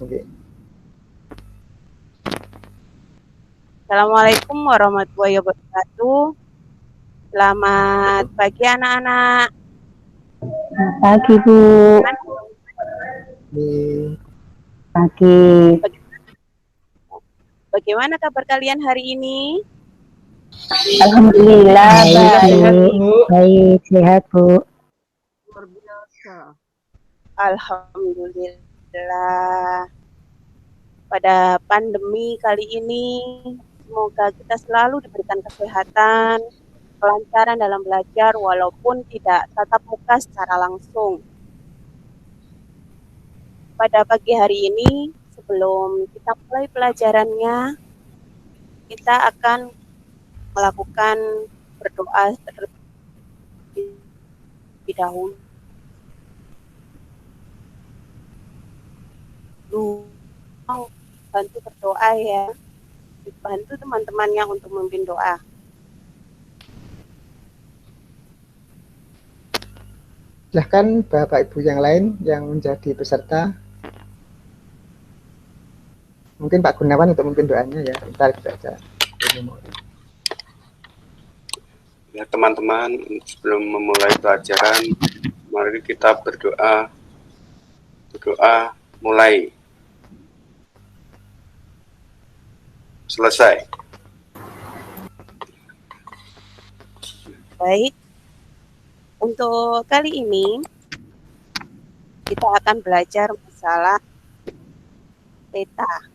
Oke. Assalamualaikum warahmatullahi wabarakatuh. Selamat pagi anak-anak. Pagi, Bu. Di Pagi. Bagaimana kabar kalian hari ini? Alhamdulillah sehat, baik. Bu. Baik, sehat, Bu. Luar biasa. Alhamdulillah. Pada pandemi kali ini, semoga kita selalu diberikan kesehatan, kelancaran dalam belajar walaupun tidak tatap muka secara langsung. Pada pagi hari ini, sebelum kita mulai pelajarannya, kita akan melakukan berdoa terlebih dahulu. Bantu berdoa ya. Bantu teman-temannya untuk memimpin doa. Silahkan Bapak Ibu yang lain yang menjadi peserta. Mungkin Pak Gunawan untuk memimpin doanya ya. Ntar kita aja. Ya teman-teman, sebelum memulai pelajaran, mari kita berdoa. Berdoa mulai. Selesai. Baik. Untuk kali ini kita akan belajar masalah peta.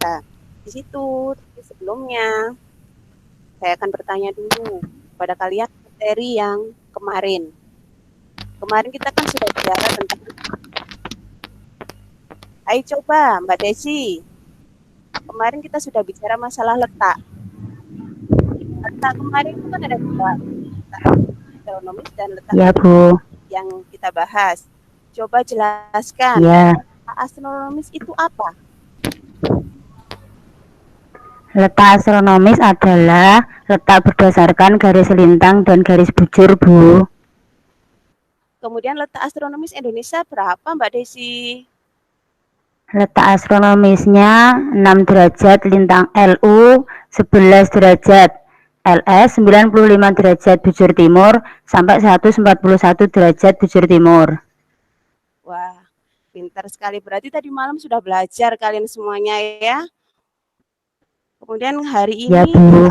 Nah, di situ sebelumnya saya akan bertanya dulu pada kalian materi yang kemarin. Kemarin kita kan sudah bicara tentang. Ayo coba Mbak Desi. Kemarin kita sudah bicara masalah letak. Letak kemarin itu kan ada dua, letak astronomis dan letak Ya, Bu. yang kita bahas. Coba jelaskan. Ya. Letak astronomis itu apa? Letak astronomis adalah letak berdasarkan garis lintang dan garis bujur, Bu. Kemudian letak astronomis Indonesia berapa, Mbak Desi? Letak astronomisnya 6 derajat lintang LU, 11 derajat LS, 95 derajat bujur timur, sampai 141 derajat bujur timur. Wah, pintar sekali. Berarti tadi malam sudah belajar kalian semuanya ya. Kemudian hari Ya, ini Bu.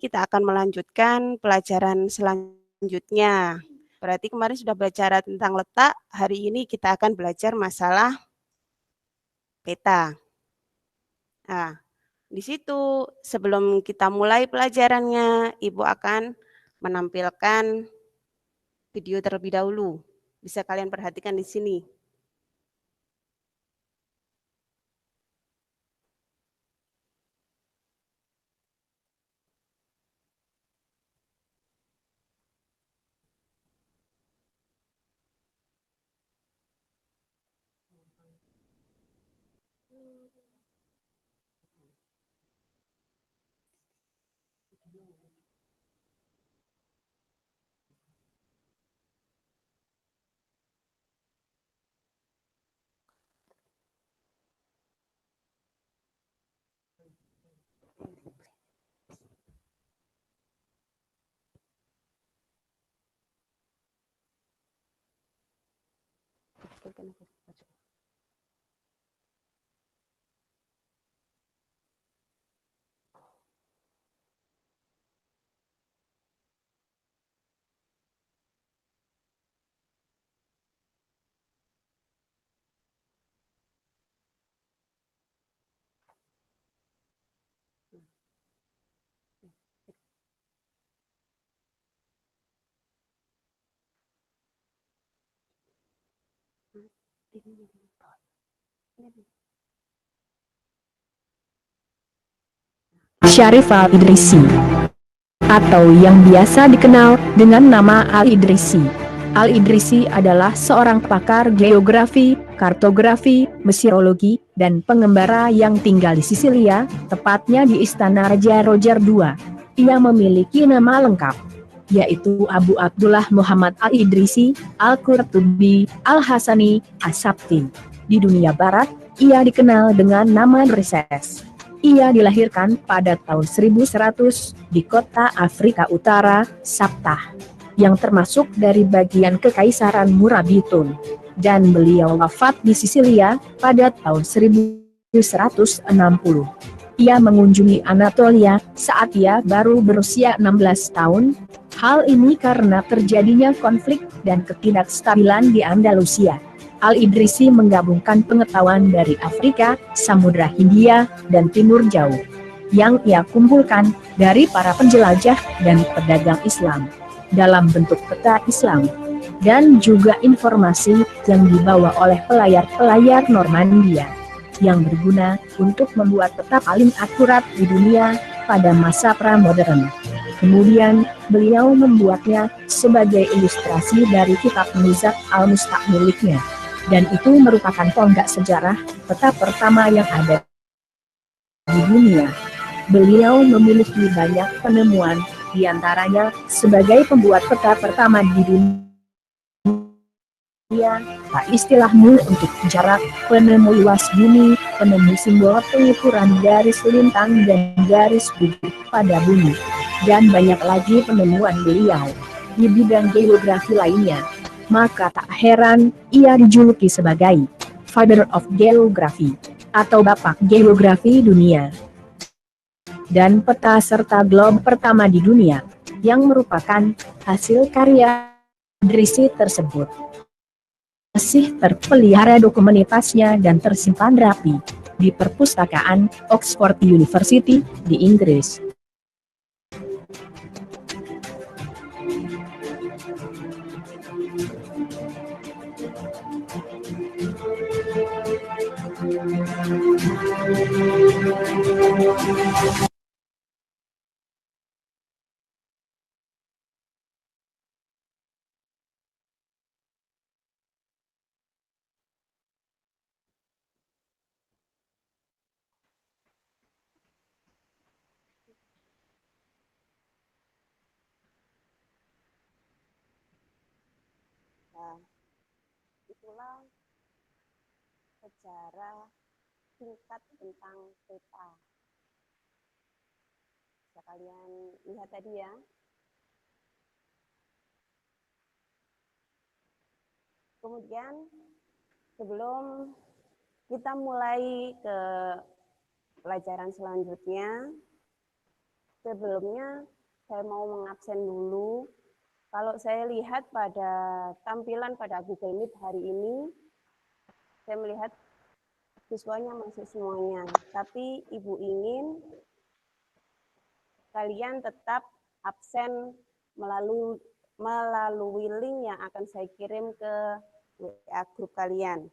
kita akan melanjutkan pelajaran selanjutnya. Berarti kemarin sudah belajar tentang letak, hari ini kita akan belajar masalah peta. Nah, di situ sebelum kita mulai pelajarannya, Ibu akan menampilkan video terlebih dahulu. Bisa kalian perhatikan di sini. Syarif Al-Idrisi, atau yang biasa dikenal dengan nama Al-Idrisi. Al-Idrisi adalah seorang pakar geografi, kartografi, meteorologi, dan pengembara yang tinggal di Sisilia, tepatnya di Istana Raja Roger II. Ia memiliki nama lengkap yaitu Abu Abdullah Muhammad Al-Idrisi, Al-Qurtubi, Al-Hasani, As-Sabti. Di dunia barat, ia dikenal dengan nama Drizes. Ia dilahirkan pada tahun 1100 di kota Afrika Utara, Sabtah, yang termasuk dari bagian Kekaisaran Murabitun. Dan beliau wafat di Sisilia pada tahun 1160. Ia mengunjungi Anatolia saat ia baru berusia 16 tahun. Hal ini karena terjadinya konflik dan ketidakstabilan di Andalusia. Al-Idrisi menggabungkan pengetahuan dari Afrika, Samudra Hindia, dan Timur Jauh yang ia kumpulkan dari para penjelajah dan pedagang Islam dalam bentuk peta Islam, dan juga informasi yang dibawa oleh pelayar-pelayar Normandia yang berguna untuk membuat peta paling akurat di dunia pada masa pra-modern. Kemudian, beliau membuatnya sebagai ilustrasi dari kitab Mizat al-Mustaq miliknya. Dan itu merupakan tonggak sejarah peta pertama yang ada di dunia. Beliau memiliki banyak penemuan, diantaranya sebagai pembuat peta pertama di dunia. Tak istilahmu untuk jarak, penemu luas bumi, penemu simbol pengukuran garis lintang dan garis bibir pada bumi, dan banyak lagi penemuan beliau di bidang geografi lainnya. Maka tak heran ia dijuluki sebagai Father of Geography atau Bapak Geografi Dunia. Dan peta serta globe pertama di dunia yang merupakan hasil karya Idrisi tersebut masih terpelihara dokumentasinya dan tersimpan rapi di perpustakaan Oxford University di Inggris. Nah, itulah sejarah singkat tentang peta. Bisa kalian lihat tadi ya. Kemudian sebelum kita mulai ke pelajaran selanjutnya, sebelumnya saya mau mengabsen dulu. Kalau saya lihat pada tampilan pada Google Meet hari ini, saya melihat siswanya masih semuanya. Tapi Ibu ingin kalian tetap absen melalui link yang akan saya kirim ke WA grup kalian.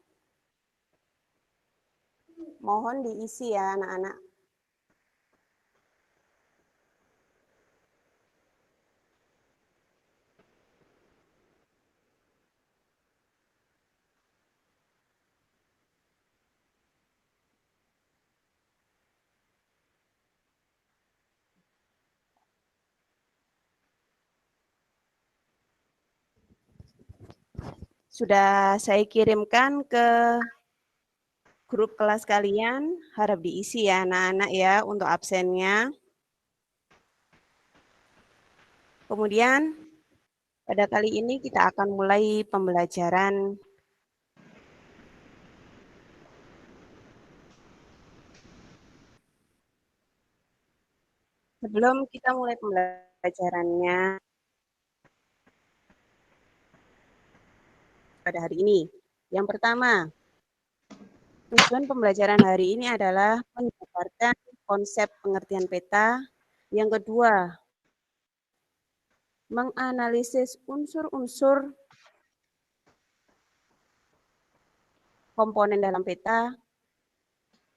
Mohon diisi ya anak-anak. Sudah saya kirimkan ke grup kelas kalian, harap diisi ya anak-anak ya untuk absennya. Kemudian pada kali ini kita akan mulai pembelajaran sebelum kita mulai pembelajarannya pada hari ini. Yang pertama, tujuan pembelajaran hari ini adalah menjabarkan konsep pengertian peta. Yang kedua, menganalisis unsur-unsur komponen dalam peta.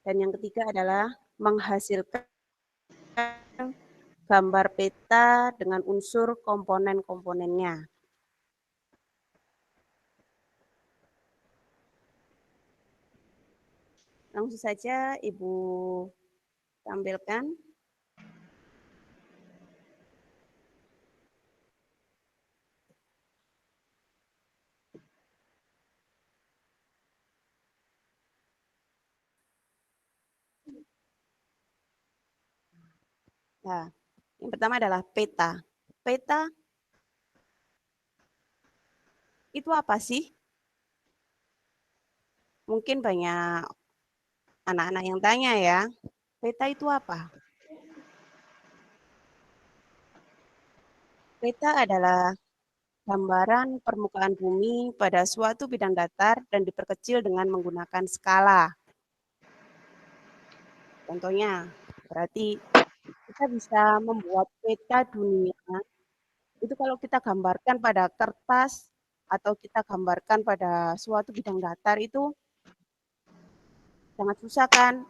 Dan yang ketiga adalah menghasilkan gambar peta dengan unsur komponen-komponennya. Langsung saja Ibu tampilkan. Nah, yang pertama adalah peta. Peta itu apa sih? Mungkin banyak anak-anak yang tanya ya, peta itu apa? Peta adalah gambaran permukaan bumi pada suatu bidang datar dan diperkecil dengan menggunakan skala. Contohnya, berarti kita bisa membuat peta dunia, itu kalau kita gambarkan pada kertas atau kita gambarkan pada suatu bidang datar itu sangat susah kan,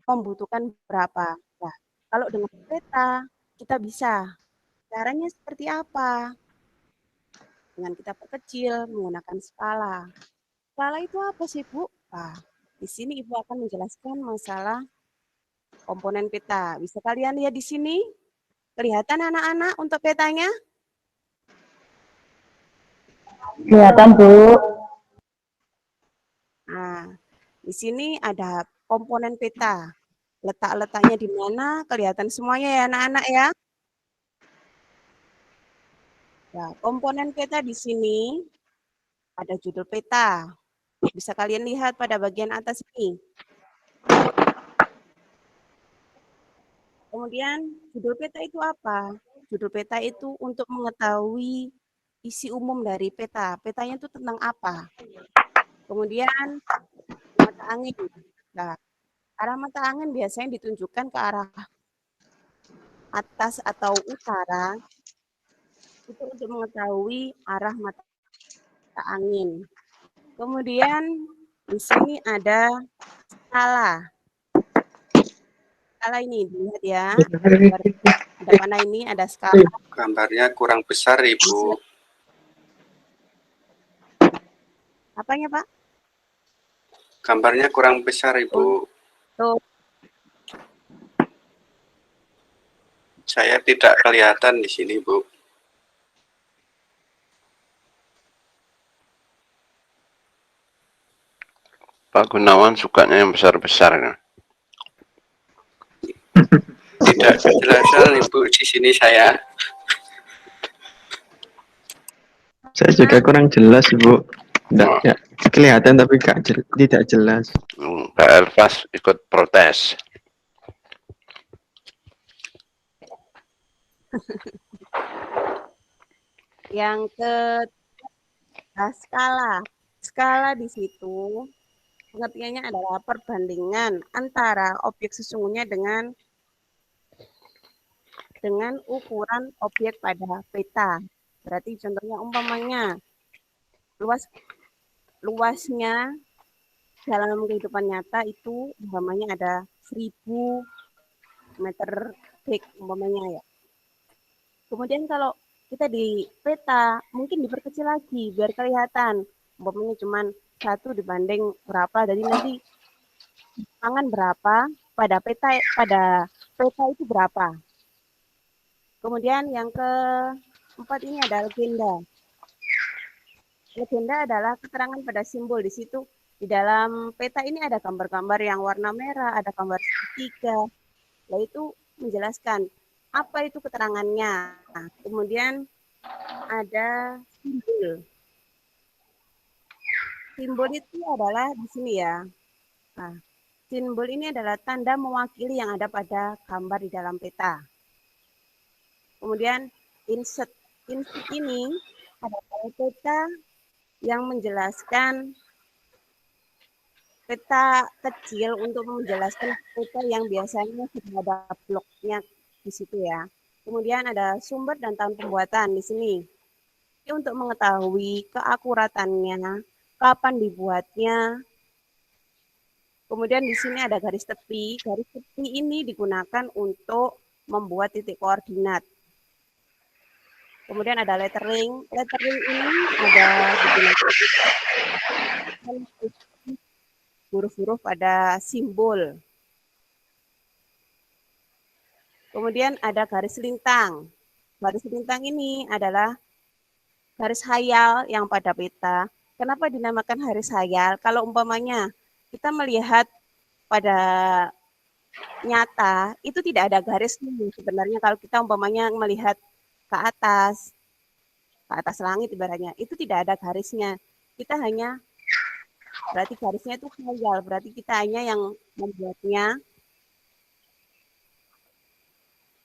membutuhkan berapa. Nah, kalau dengan peta kita bisa. Caranya seperti apa? Dengan kita perkecil menggunakan skala. Skala itu apa sih, Bu? Nah, di sini Ibu akan menjelaskan masalah komponen peta. Bisa kalian lihat di sini? Kelihatan anak-anak untuk petanya? Kelihatan, Bu. Nah, di sini ada komponen peta. Letak-letaknya di mana? Kelihatan semuanya ya anak-anak ya. Nah, komponen peta di sini ada judul peta. Bisa kalian lihat pada bagian atas ini. Kemudian judul peta itu apa? Judul peta itu untuk mengetahui isi umum dari peta. Petanya itu tentang apa? Kemudian mata angin. Nah, arah mata angin biasanya ditunjukkan ke arah atas atau utara. Itu untuk mengetahui arah mata angin. Kemudian di sini ada skala. Skala ini dilihat ya. Ada mana ini? Ada skala. Gambarnya kurang besar, Ibu. Apanya, Pak? Gambarnya kurang besar, Ibu. Tuh. Saya tidak kelihatan di sini, Bu. Pak Gunawan sukanya yang besar-besar. Tidak kejelasan, Ibu, di sini saya. Saya juga kurang jelas, Ibu. Nggak, ya, kelihatan tapi tidak jelas. Pak Elvas ikut protes. Yang skala. Skala di situ pengertiannya adalah perbandingan antara objek sesungguhnya dengan ukuran objek pada peta. Berarti contohnya umpamanya luasnya dalam kehidupan nyata itu umpamanya ada 1000 meter kubik umpamanya ya. Kemudian kalau kita di peta mungkin diperkecil lagi biar kelihatan umpamanya cuma 1 dibanding berapa, jadi nanti tangan berapa pada peta itu berapa. Kemudian yang keempat ini ada legenda. Legenda adalah keterangan pada simbol. Di situ di dalam peta ini ada gambar-gambar yang warna merah, ada gambar segitiga. Nah, itu menjelaskan apa itu keterangannya. Nah, kemudian ada simbol. Simbol itu adalah di sini ya. Nah, simbol ini adalah tanda mewakili yang ada pada gambar di dalam peta. Kemudian insert ini adalah peta yang menjelaskan peta kecil untuk menjelaskan peta yang biasanya sudah ada bloknya di situ ya. Kemudian ada sumber dan tahun pembuatan di sini. Ini untuk mengetahui keakuratannya, kapan dibuatnya. Kemudian di sini ada garis tepi. Garis tepi ini digunakan untuk membuat titik koordinat. Kemudian ada lettering. Lettering ini ada digunakan huruf-huruf pada simbol. Kemudian ada garis lintang. Garis lintang ini adalah garis hayal yang pada peta. Kenapa dinamakan garis hayal? Kalau umpamanya kita melihat pada nyata itu tidak ada garisnya sebenarnya kalau kita umpamanya melihat ke atas langit ibaratnya, itu tidak ada garisnya. Kita hanya, berarti garisnya itu khayal, berarti kita hanya yang membuatnya.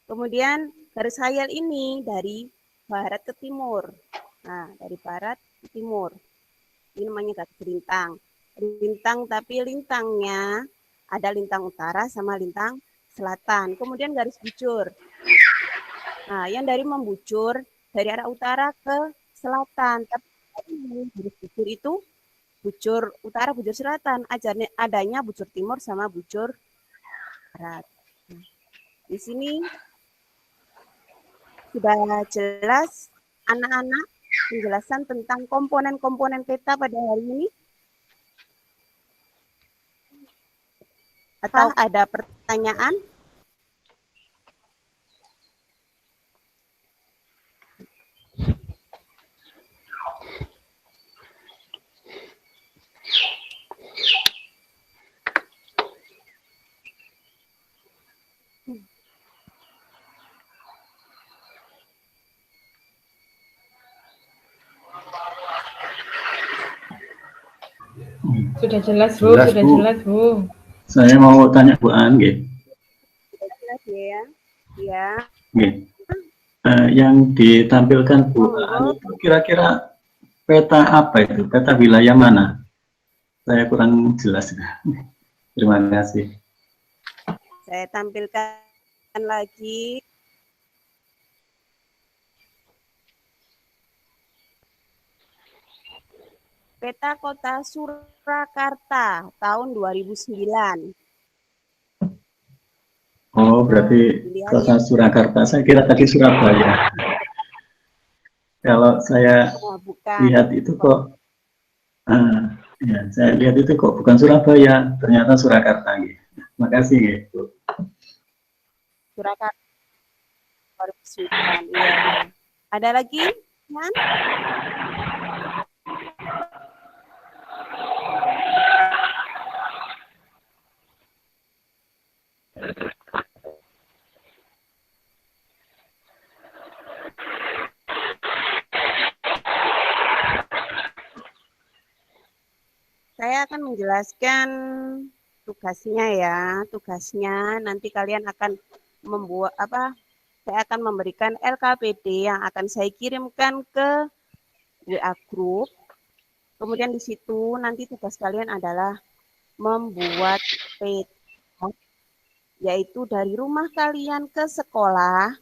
Kemudian garis khayal ini dari barat ke timur. Nah, dari barat ke timur. Ini namanya garis lintang. Lintang, tapi lintangnya ada lintang utara sama lintang selatan. Kemudian garis bujur. Nah, yang dari membujur dari arah utara ke selatan. Tapi garis bujur itu bujur utara, bujur selatan. Adanya bujur timur sama bujur barat. Nah, di sini sudah jelas anak-anak penjelasan tentang komponen-komponen peta pada hari ini? Atau ada pertanyaan? Sudah jelas, Bu. Sudah jelas, Bu. Saya mau tanya Bu An, nggih. Sudah jelas ya? Ya. Nggih. Yang ditampilkan Bu An itu kira-kira peta apa itu? Peta wilayah mana? Saya kurang jelas. Terima kasih. Saya tampilkan lagi. Peta Kota Surakarta tahun 2009. Oh, berarti Kota Surakarta. Saya kira tadi Surabaya. Kalau saya lihat itu kok, ya, saya lihat itu kok bukan Surabaya, ternyata Surakarta. Terima kasih, Bu. Surakarta 2009. Ya. Ada lagi, kan? Saya akan menjelaskan tugasnya ya. Tugasnya nanti kalian akan membuat apa? Saya akan memberikan LKPD yang akan saya kirimkan ke WA group. Kemudian di situ nanti tugas kalian adalah membuat peta, yaitu dari rumah kalian ke sekolah.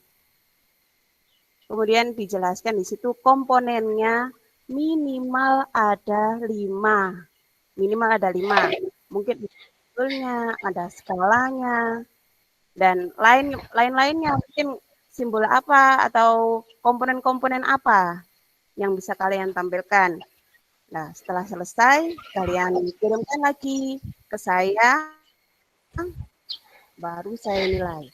Kemudian dijelaskan di situ komponennya minimal ada 5. Minimal ada 5. Mungkin simbolnya, ada skalanya, dan lain-lainnya. Mungkin simbol apa atau komponen-komponen apa yang bisa kalian tampilkan. Nah, setelah selesai, kalian kirimkan lagi ke saya, baru saya nilai.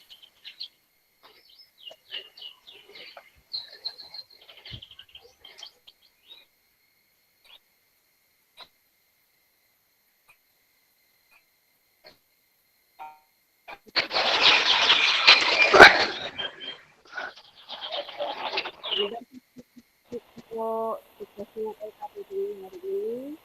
Tugasnya LKPD hari ini.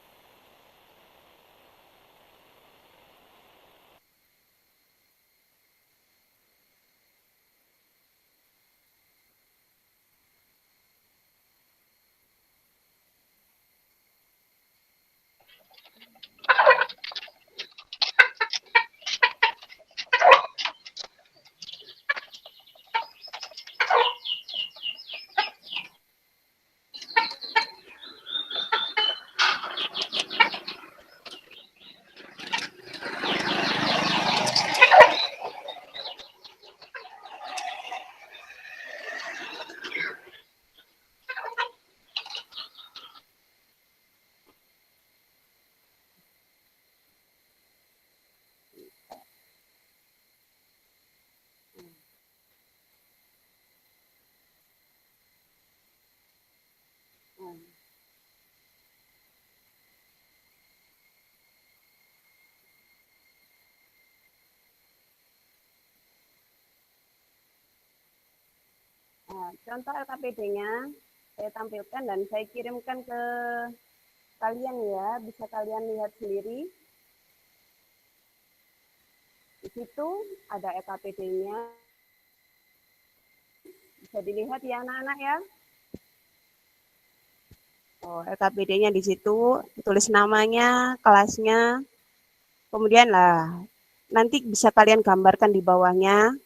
Contoh LKPD-nya saya tampilkan dan saya kirimkan ke kalian ya, bisa kalian lihat sendiri. Di situ ada LKPD-nya. Bisa dilihat ya anak-anak ya. Oh, LKPD-nya di situ, tulis namanya, kelasnya. Kemudian lah, nanti bisa kalian gambarkan di bawahnya.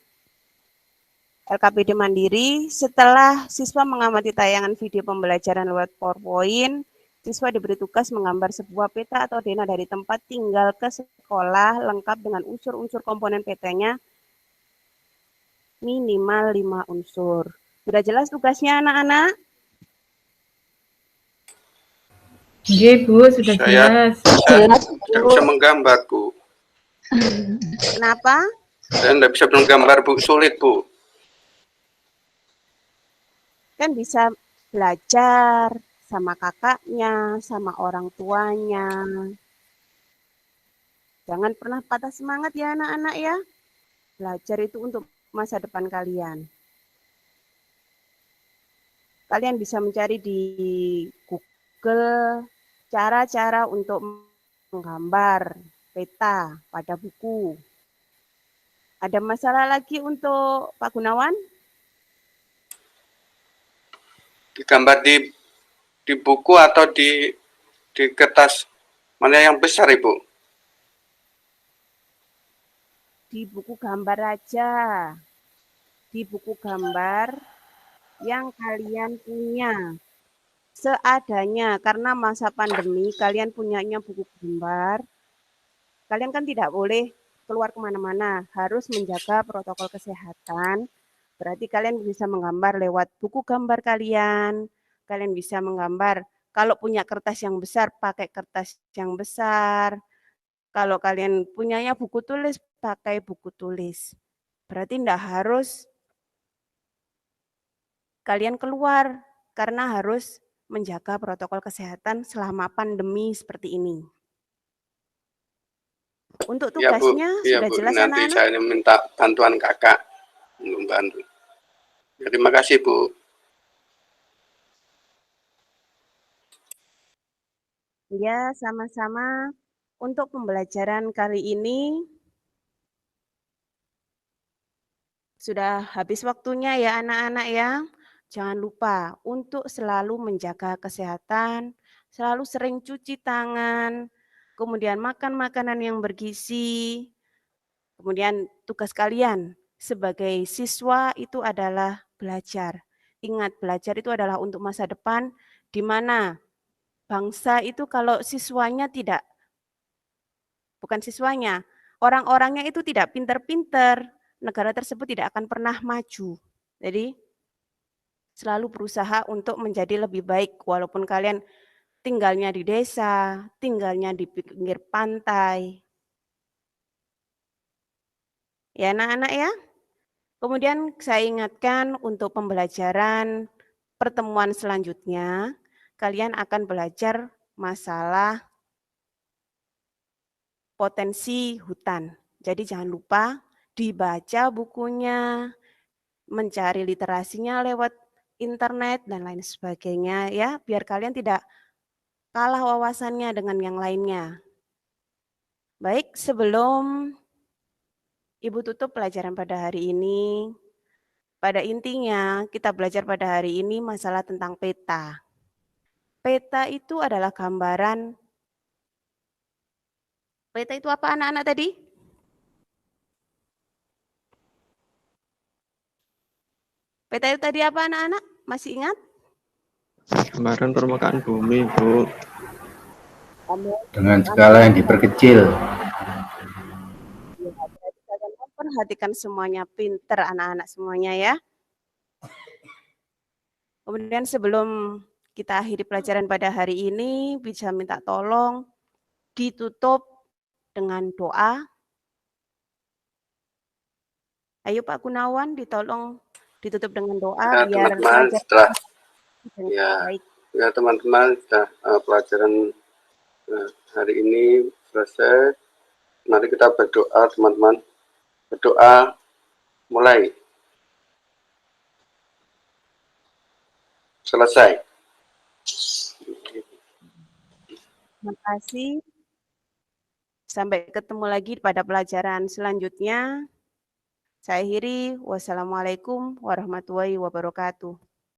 LKPD Mandiri, setelah siswa mengamati tayangan video pembelajaran lewat PowerPoint, siswa diberi tugas menggambar sebuah peta atau dena dari tempat tinggal ke sekolah lengkap dengan unsur-unsur komponen petanya minimal 5 unsur. Sudah jelas tugasnya anak-anak? Iya, Bu, sudah jelas. Jelas, tidak bisa menggambar, Bu. Kenapa? Saya tidak bisa menggambar, Bu. Sulit, Bu. Kan bisa belajar sama kakaknya, sama orang tuanya. Jangan pernah patah semangat ya anak-anak ya. Belajar itu untuk masa depan kalian. Kalian bisa mencari di Google cara-cara untuk menggambar peta pada buku. Ada masalah lagi untuk Pak Gunawan? Digambar di buku atau di kertas mana yang besar, Ibu? Di buku gambar aja. Di buku gambar yang kalian punya. Seadanya, karena masa pandemi kalian punyanya buku gambar. Kalian kan tidak boleh keluar kemana-mana, harus menjaga protokol kesehatan. Berarti kalian bisa menggambar lewat buku gambar kalian. Kalian bisa menggambar, kalau punya kertas yang besar, pakai kertas yang besar. Kalau kalian punyanya buku tulis, pakai buku tulis. Berarti tidak harus kalian keluar, karena harus menjaga protokol kesehatan selama pandemi seperti ini. Untuk tugasnya ya, sudah Bu. jelas Nanti anak-anak? saya minta bantuan kakak untuk membantu. Terima kasih, Bu. Ya, sama-sama. Untuk pembelajaran kali ini sudah habis waktunya ya anak-anak ya. Jangan lupa untuk selalu menjaga kesehatan, selalu sering cuci tangan, kemudian makan makanan yang bergizi. Kemudian tugas kalian sebagai siswa itu adalah belajar. Ingat, belajar itu adalah untuk masa depan, di mana bangsa itu kalau siswanya tidak, bukan siswanya, orang-orangnya itu tidak pinter-pinter, negara tersebut tidak akan pernah maju. Jadi selalu berusaha untuk menjadi lebih baik, walaupun kalian tinggalnya di desa, tinggalnya di pinggir pantai. Ya anak-anak ya. Kemudian saya ingatkan untuk pembelajaran pertemuan selanjutnya, kalian akan belajar masalah potensi hutan. Jadi jangan lupa dibaca bukunya, mencari literasinya lewat internet dan lain sebagainya ya, biar kalian tidak kalah wawasannya dengan yang lainnya. Baik, sebelum Ibu tutup pelajaran pada hari ini, pada intinya kita belajar pada hari ini masalah tentang peta. Peta itu adalah gambaran. Peta itu apa anak-anak tadi? Peta itu tadi apa anak-anak? Masih ingat? Gambaran permukaan bumi, Bu. Dengan skala yang diperkecil. Ya, berarti kalian memperhatikan semuanya, pinter anak-anak semuanya ya. Kemudian sebelum kita akhiri pelajaran pada hari ini, bisa minta tolong ditutup dengan doa. Ayo Pak Gunawan, ditolong ditutup dengan doa Ya, biar teman-teman, pelajaran setelah baik. ya teman-teman sudah pelajaran hari ini selesai. Mari kita berdoa, teman-teman. Berdoa mulai. Selesai. Terima kasih. Sampai ketemu lagi pada pelajaran selanjutnya. Saya akhiri. Wassalamualaikum warahmatullahi wabarakatuh.